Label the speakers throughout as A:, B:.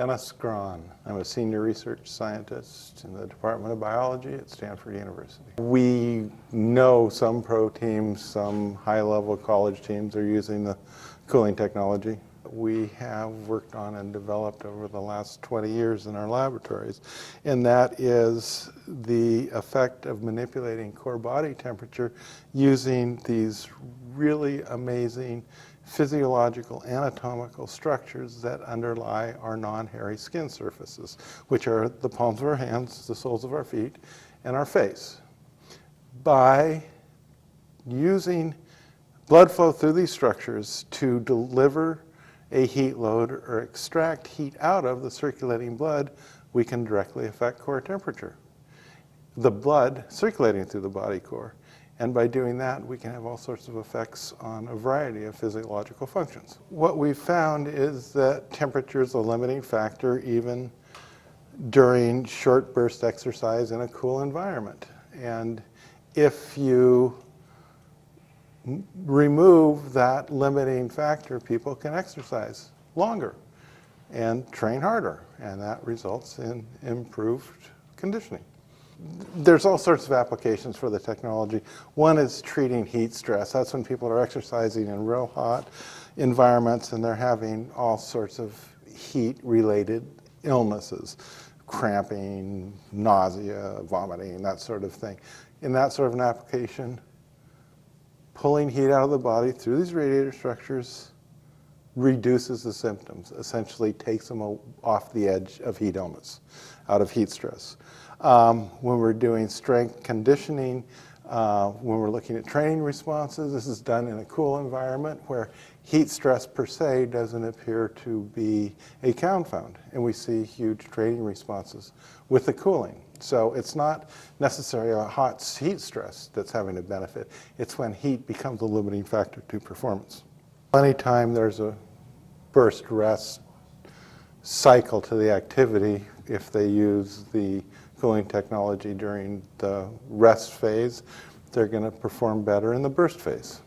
A: Dennis Grahn. I'm a senior research scientist in the Department of Biology at Stanford University. We know some pro teams, some high-level college teams are using the cooling technology. We have worked on and developed over the last 20 years in our laboratories, and that is the effect of manipulating core body temperature using these really amazing physiological anatomical structures that underlie our non-hairy skin surfaces, which are the palms of our hands, the soles of our feet, and our face. By using blood flow through these structures to deliver a heat load or extract heat out of the circulating blood, we can directly affect core temperature. The blood circulating through the body core. And by doing that, we can have all sorts of effects on a variety of physiological functions. What we've found is that temperature is a limiting factor even during short burst exercise in a cool environment. And if you remove that limiting factor, people can exercise longer and train harder, and that results in improved conditioning. There's all sorts of applications for the technology. One is treating heat stress. That's when people are exercising in real hot environments and they're having all sorts of heat-related illnesses, cramping, nausea, vomiting, that sort of thing. In that sort of an application, pulling heat out of the body through these radiator structures reduces the symptoms, essentially takes them off the edge of heat illness, out of heat stress. When we're doing strength conditioning, when we're looking at training responses, this is done in a cool environment where heat stress per se doesn't appear to be a confound, and we see huge training responses with the cooling. So it's not necessarily a hot heat stress that's having a benefit. It's when heat becomes a limiting factor to performance. Anytime there's a burst rest cycle to the activity, if they use the cooling technology during the rest phase, they're going to perform better in the burst phase.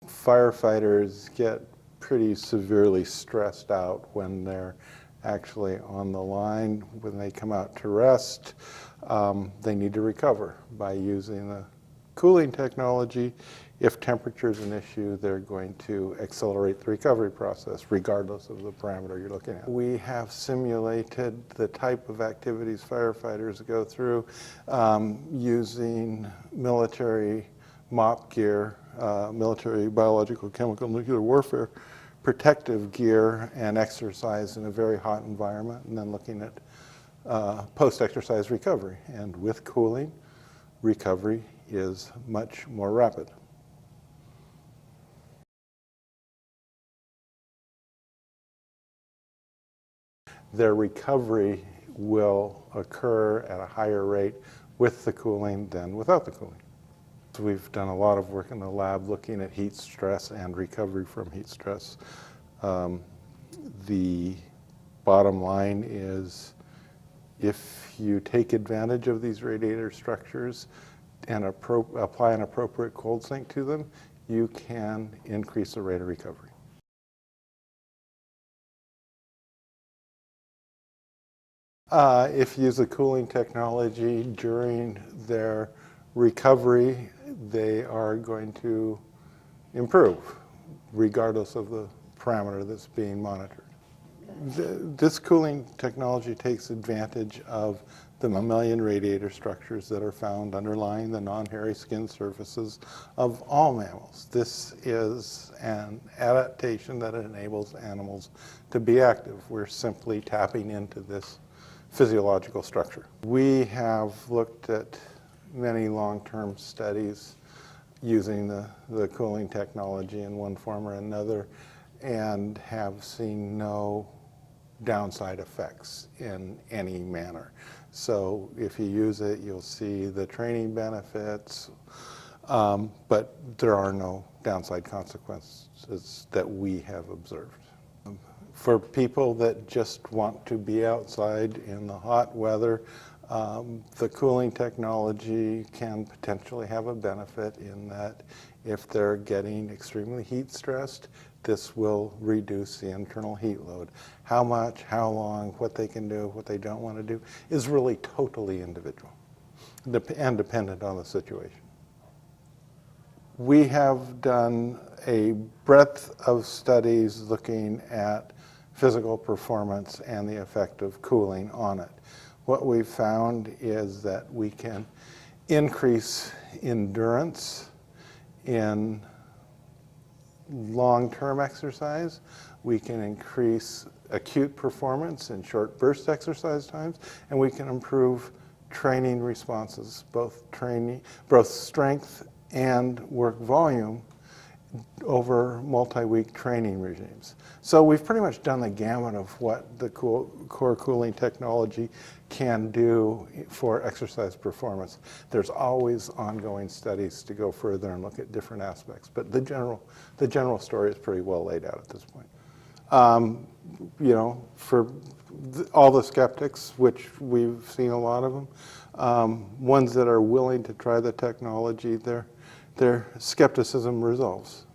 A: Firefighters get pretty severely stressed out when they're actually on the line. When they come out to rest, they need to recover. By using the cooling technology, if temperature is an issue, they're going to accelerate the recovery process regardless of the parameter you're looking at. We have simulated the type of activities firefighters go through using military MOP gear, military biological, chemical, nuclear warfare protective gear, and exercise in a very hot environment, and then looking at post-exercise recovery. And with cooling, recovery is much more rapid. Their recovery will occur at a higher rate with the cooling than without the cooling. So we've done a lot of work in the lab looking at heat stress and recovery from heat stress. The bottom line is if you take advantage of these radiator structures and apply an appropriate cold sink to them, you can increase the rate of recovery. If you use the cooling technology during their recovery, they are going to improve, regardless of the parameter that's being monitored. This cooling technology takes advantage of the mammalian radiator structures that are found underlying the non-hairy skin surfaces of all mammals. This is an adaptation that enables animals to be active. We're simply tapping into this physiological structure. We have looked at many long-term studies using the cooling technology in one form or another and have seen no downside effects in any manner. So if you use it, you'll see the training benefits, but there are no downside consequences that we have observed. For people that just want to be outside in the hot weather, the cooling technology can potentially have a benefit in that if they're getting extremely heat stressed, this will reduce the internal heat load. How much, how long, what they can do, what they don't want to do is really totally individual and dependent on the situation. We have done a breadth of studies looking at physical performance and the effect of cooling on it. What we've found is that we can increase endurance in long-term exercise. We can increase acute performance in short burst exercise times, and we can improve training responses, both strength and work volume over multi-week training regimes. So we've pretty much done the gamut of what the core cooling technology can do for exercise performance. There's always ongoing studies to go further and look at different aspects, but the general story is pretty well laid out at this point. You know, for all the skeptics, which we've seen a lot of them, ones that are willing to try the technology, their skepticism resolves.